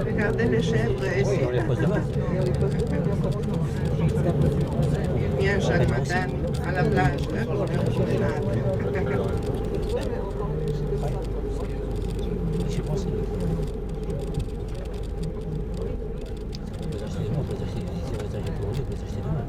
Regardez les chèvres ici. Oui, on les pose demain. Ils viennent chaque matin à la plage pour leur promenade. J'y ai pensé. On peut les acheter demain, on peut les acheter, si on les achète aujourd'hui, on peut les acheter demain.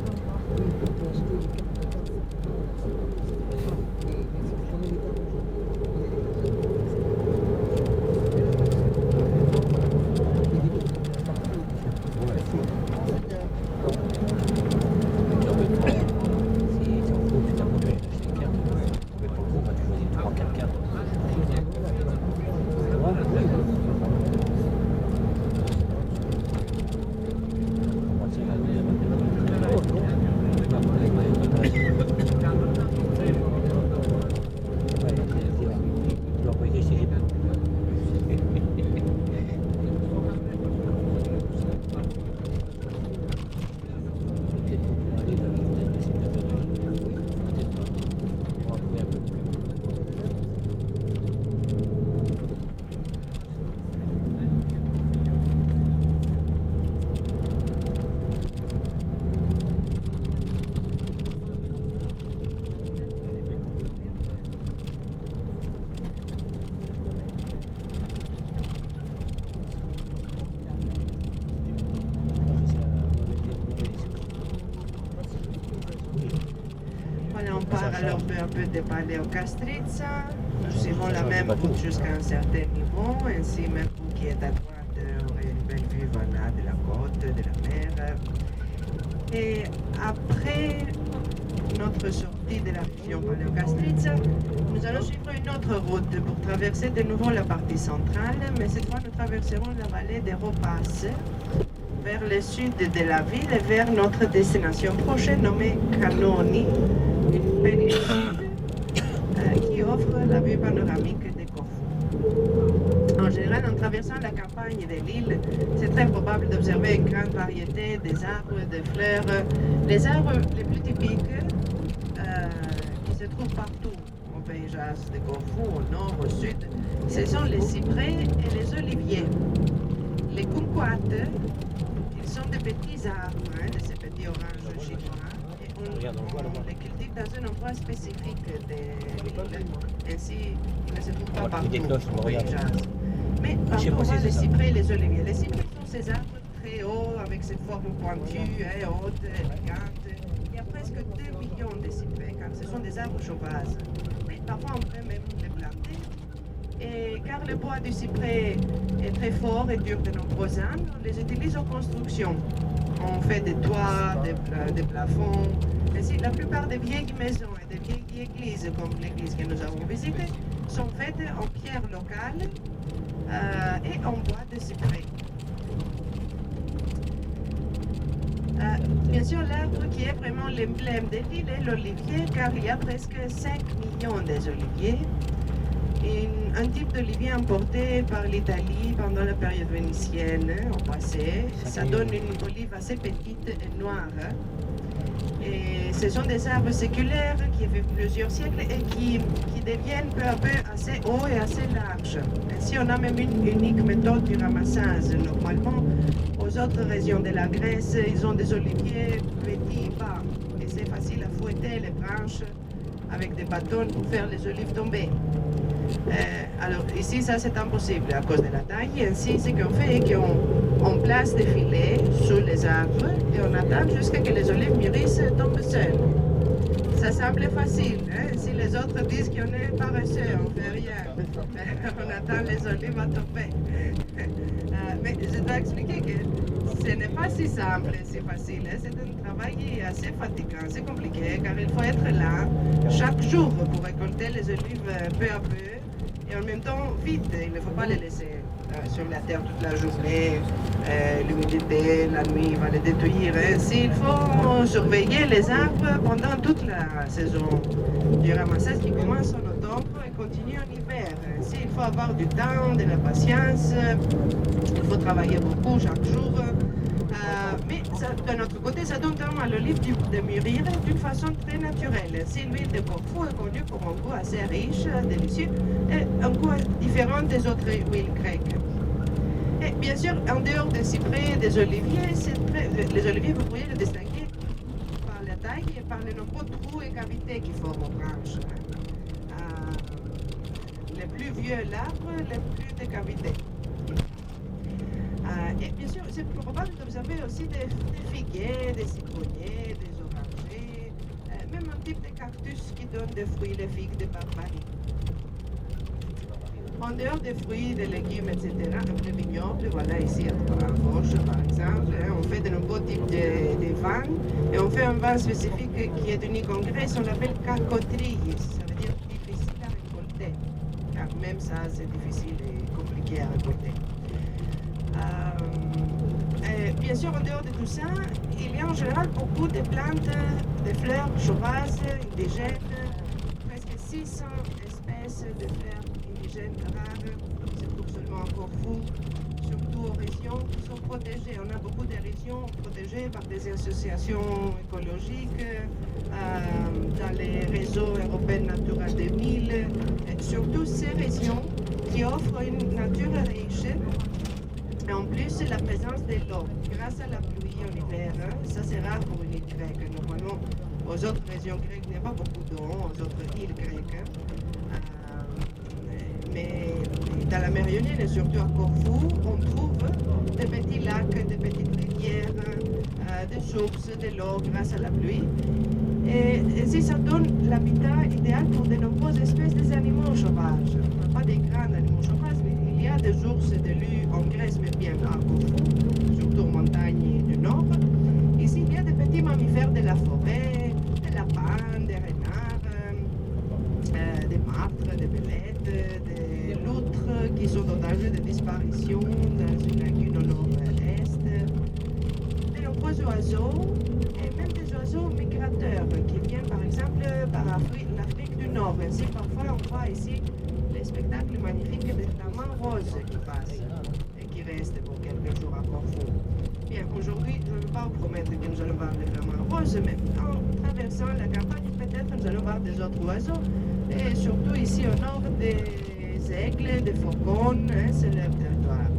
Voilà, on part alors peu à peu de Paleo Castrizza. Nous suivons la même route jusqu'à un certain niveau. Ainsi, même vous qui êtes à droite aurez une belle vue voilà, de la côte, de la mer. Et après notre sortie de la région Paleo Castrizza, nous allons suivre une autre route pour traverser de nouveau la partie centrale, mais cette fois nous traverserons la vallée des Ropas vers le sud de la ville et vers notre destination prochaine nommée Canoni, une péninsule qui offre la vue panoramique de Corfou. En général, en traversant la campagne de l'île, c'est très probable d'observer une grande variété des arbres, des fleurs. Les arbres les plus typiques qui se trouvent partout au paysage de Corfou, au nord, au sud, ce sont les cyprès et les oliviers. Les kumquats, ils sont des petits arbres, de ces petits oranges chinois, et on les cultive dans un endroit spécifique de l'île. Ainsi, ils ne se trouvent pas partout au paysage. Mais partout, on voit les cyprès et les oliviers. Les cyprès sont ces arbres très hauts, avec cette forme pointue, haute, élégante. Il y a presque 2 millions de cyprès, car ce sont des arbres sauvages. Mais parfois, on peut même les planter. Et car le bois du cyprès est très fort et dure de nombreux ans, on les utilise en construction. On fait des toits, des plafonds. Ainsi, la plupart des vieilles maisons et des vieilles églises, comme l'église que nous avons visitée, sont faites en pierre locale et en bois de cyprès. Bien sûr, l'arbre qui est vraiment l'emblème de l'île est l'olivier, car il y a presque 5 millions des oliviers. Un type d'olivier importé par l'Italie pendant la période vénitienne au passé. Ça donne une olive assez petite et noire. Et ce sont des arbres séculaires qui vivent plusieurs siècles et qui deviennent peu à peu assez hauts et assez larges. Ainsi, on a même une unique méthode du ramassage. Normalement, aux autres régions de la Grèce, ils ont des oliviers petits, bas. Et c'est facile à fouetter les branches avec des bâtons pour faire les olives tomber. Alors ici, ça c'est impossible à cause de la taille. Ainsi, ce qu'on fait est qu'on place des filets sous les arbres et on attend jusqu'à ce que les olives mûrissent et tombent seules. Ça semble facile, hein? Si les autres disent qu'on est paresseux, on ne fait rien. On attend les olives à tomber. Mais je dois expliquer que ce n'est pas si simple et si facile. Hein? C'est un travail assez fatigant, c'est compliqué, car il faut être là chaque jour pour récolter les olives peu à peu. Et en même temps, vite, il ne faut pas les laisser sur la terre toute la journée. L'humidité, la nuit va les détruire. Ainsi, il faut surveiller les arbres pendant toute la saison du ramassage qui commence en octobre et continue en hiver. Ainsi, il faut avoir du temps, de la patience. Il faut travailler beaucoup chaque jour. Mais d'un autre côté, ça donne vraiment à l'olive de mûrir d'une façon très naturelle. Ainsi, l'huile de Corfou est connue pour un goût assez riche, délicieux, et un goût différent des autres huiles grecques. Et bien sûr, en dehors des cyprès et des oliviers, les oliviers, vous pouvez le distinguer par la taille et par les nombreux trous et cavités qui forment aux branches. Les plus vieux l'arbre, les plus de cavités. Et bien sûr, c'est probable que vous avez aussi des figuiers, des citronniers, des orangers, même un type de cactus qui donne des fruits, les figues de Barbarie. En dehors des fruits, des légumes, etc., un peu vignoble, voilà ici à Forges par exemple, on fait de nombreux types de vins et on fait un vin spécifique qui est unique en Grèce, on l'appelle kakotries, ça veut dire difficile à récolter, car même ça c'est difficile et compliqué à récolter. Bien sûr, en dehors de tout ça, il y a en général beaucoup de plantes, de fleurs sauvages, indigènes, presque 600 espèces de fleurs indigènes rares, se trouvent seulement à Corfou, surtout aux régions qui sont protégées. On a beaucoup de régions protégées par des associations écologiques, dans les réseaux européens Natura 2000, et surtout ces régions qui offrent une nature riche. Et en plus, la présence de l'eau, grâce à la pluie en hiver, ça c'est rare pour une île grecque. Normalement, aux autres régions grecques, il n'y a pas beaucoup d'eau, aux autres îles grecques. Mais dans la mer Ionienne et surtout à Corfou, on trouve des petits lacs, des petites rivières, des sources de l'eau grâce à la pluie. Et ainsi, ça donne l'habitat idéal pour de nombreuses espèces d'animaux sauvages. Pas des grands animaux sauvages, mais il y a des ours et des loups en Grèce, mais bien à Corfou, surtout en montagne du nord. Ici, il y a des petits mammifères de la forêt, des lapins, des renards, des martres, des belettes, des loutres qui sont en danger de disparition dans une lagune au nord-est, de nombreux oiseaux et même des oiseaux migrateurs qui viennent par exemple par l'Afrique du Nord. Ainsi, parfois on voit ici les spectacles magnifiques des flamants roses qui passent et qui restent pour quelques jours à Corfou. Bien, aujourd'hui, je ne vais pas vous promettre que nous allons voir les flamants roses, mais en traversant la campagne, peut-être nous allons voir des autres oiseaux, et surtout ici au nord des aigles, des faucons, c'est leur territoire.